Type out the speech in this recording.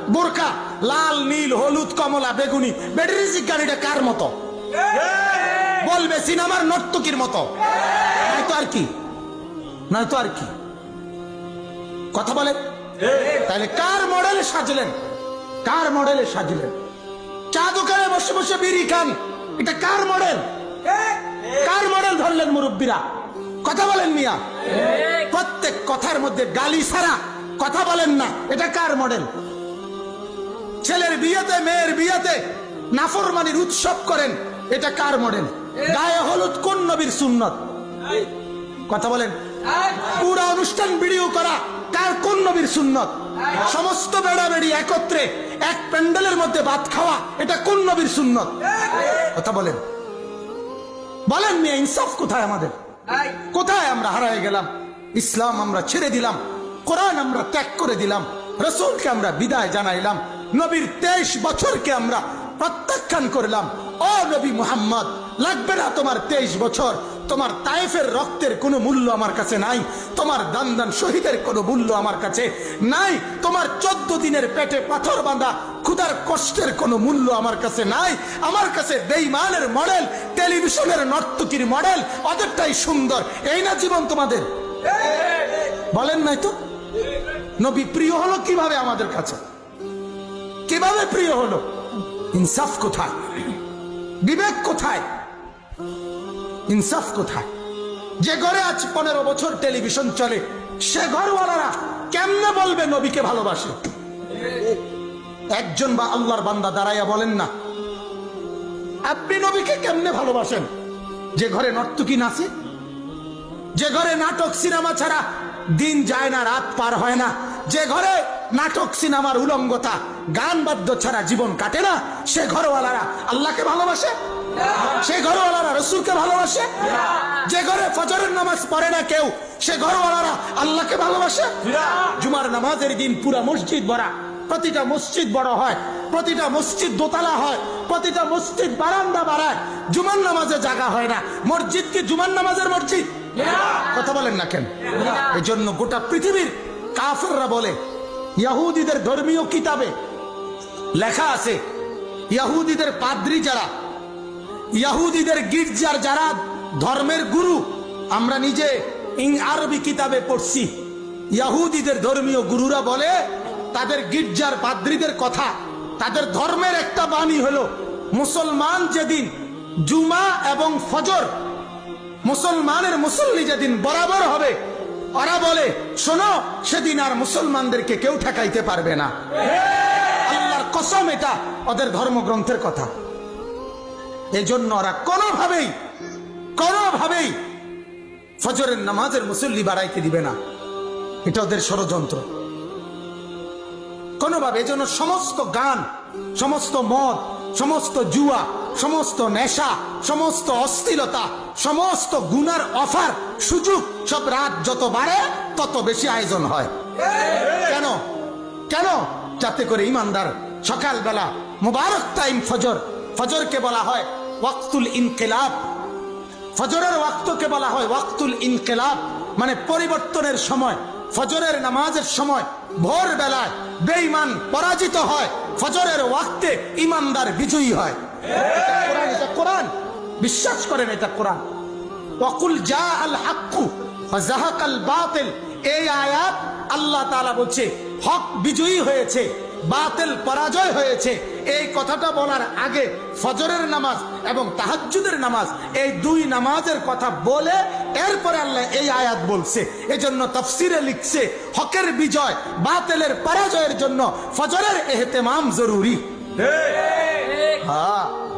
বোরকা লাল নীল হলুদ কমলা বেগুনি ব্যাটারি গাড়িটা কার মতো বলবে সিনেমার নর্তকীর মতো নয়তো আর কি নয়তো আর কি কথা বলেন তাহলে কার মডেলে সাজলেন কার মডেলে সাজলেন চা দোকানে বসে বসে বিড়ি খান এটা কার মডেল কার মডেল ধরলেন মুরব্বীরা কথা বলেন মিয়া প্রত্যেক কথার মধ্যে গালি ছাড়া কথা বলেন না এটা কার মডেল ছেলের বিয়েতে মেয়ের বিয়েতে নাফরমানির উৎসব করেন এটা কার মডেল গায়ে হলুদ কোন নবীর সুন্নত কথা বলেন পুরো অনুষ্ঠান ভিডিও করা কার কোন নবীর সুন্নত সমস্ত বেড়া বেড়ি একত্রে এক প্যান্ডেলের মধ্যে ভাত খাওয়া এটা কোন নবীর সুন্নত কথা বলেন বলেন মিয়া ইনসাফ কোথায় আমাদের কোথায় আমরা হারিয়ে গেলাম ইসলাম আমরা ছেড়ে দিলাম কোরআন আমরা ত্যাগ করে দিলাম রাসূলকে আমরা বিদায় জানাইলাম নবীর 23 বছরকে আমরা প্রত্যাখ্যান করলাম ও নবী মুহাম্মদ লাগবে না তোমার 23 বছর তোমার তায়েফের রক্তের কোনো মূল্য আমার কাছে নাই তোমার দান দান শহীদের কোনো মূল্য আমার কাছে নাই তোমার 14 দিনের পেটে পাথর বাঁধা ক্ষুধার কষ্টের কোনো মূল্য আমার কাছে নাই আমার কাছে বেঈমানের মডেল টেলিভিশনের নর্তকীর মডেল ওদেরটাই সুন্দর এই না জীবন তোমাদের বলেন নাই তো নবী প্রিয় হলো কিভাবে আমাদের কাছে কিভাবে প্রিয় হলো ইনসাফ কোথায় বিবেক কোথায় ইনসাফ কোথায় যে ঘরে আজ 15 বছর টেলিভিশন চলে সে ঘরওয়ালারা কেমনে বলবে নবীকে ভালোবাসে একজন বা আল্লাহর বান্দা দাঁড়াইয়া বলেন না আপনি নবীকে কেমনে ভালোবাসেন যে ঘরে নর্তকী নাচে যে ঘরে নাটক সিনেমা ছাড়া দিন যায় না রাত পার হয় না যে ঘরে নাটক সিনেমার উলঙ্গতা গান বাদ্য ছাড়া জীবন কাটে না সে ঘরওয়ালারা আল্লাহকে ভালোবাসে সে ঘরওয়ালারা রাসূলকে ভালোবাসে যে ঘরে ফজরের নামাজ পড়ে না কেউ সে ঘরওয়ালারা আল্লাহকে ভালোবাসে জুমার নামাজের দিন পুরা মসজিদ ভরা প্রতিটা মসজিদ বড় হয় প্রতিটা মসজিদ দোতলা হয় প্রতিটা মসজিদ বারান্দা বাড়ায় জুমার নামাজে জায়গা হয় না মসজিদ কি জুমার নামাজের মসজিদ কথা বলেন না কেন এই জন্য গোটা পৃথিবীর কাফেররা বলে ইহুদিদের ধর্মীয় কিতাবে লেখা আছে ইহুদিদের পাদ্রী যারা ইহুদিদের গির্জার যারা ধর্মের গুরু আমরা নিজে আরবি কিতাবে পড়ছি ইহুদিদের ধর্মীয় গুরুরা বলে তাদের গির্জার পাদ্রীদের কথা তাদের ধর্মের একটা বাণী হলো মুসলমান যেদিন জুমা এবং ফজর মুসলমানের মুসল্লি যেদিন বরাবর হবে ওরা বলে শোনো সেদিন আর মুসলমানদেরকে কেউ ঠেকাইতে পারবে না আল্লাহর কসম এটা ওদের ধর্মগ্রন্থের কথা এই জন্য ওরা কোনোভাবেই ফজরের নামাজের মুসল্লি বাড়াইতে দিবে না এটা ওদের ষড়যন্ত্র কোনোভাবে এই জন্য সমস্ত গান সমস্ত মদ সমস্ত জুয়া সমস্ত নেশা সমস্ত অশ্লীলতা সমস্ত গুনার অফার সুযোগ সব রাত যত বাড়ে তত বেশি আয়োজন হয় কেন কেন যাতে করে ইমানদার সকালবেলা মুবারক টাইম ফজরকে বলা হয় ওয়াক্তুল ইনকিলাব ফজরের ওয়াক্তকে বলা হয় ওয়াক্তুল ইনকিলাব মানে পরিবর্তনের সময় ফজরের নামাজের সময় ভোর বেলায় বেঈমান পরাজিত হয় ফজরের ওয়াক্তে ইমানদার বিজয়ী হয় এটা কোরআন বিশ্বাস করেন এটা কোরআন ওয়াকুল জাআল হাক্কু ওয়া যাহাকাল বাতিল এই আয়াত আল্লাহ তাআলা বলছে হক বিজয়ী হয়েছে বাতিল পরাজয় হয়েছে এই কথাটা বলার আগে ফজরের নামাজ এবং তাহাজ্জুদের নামাজ এই দুই নামাজের কথা বলে এরপরে আল্লাহ এই আয়াত বলছে এজন্য তাফসিরে লিখছে হকের বিজয় বাতিলের পরাজয়ের জন্য ফজরের ইহতিমাম জরুরি। হ্যাঁ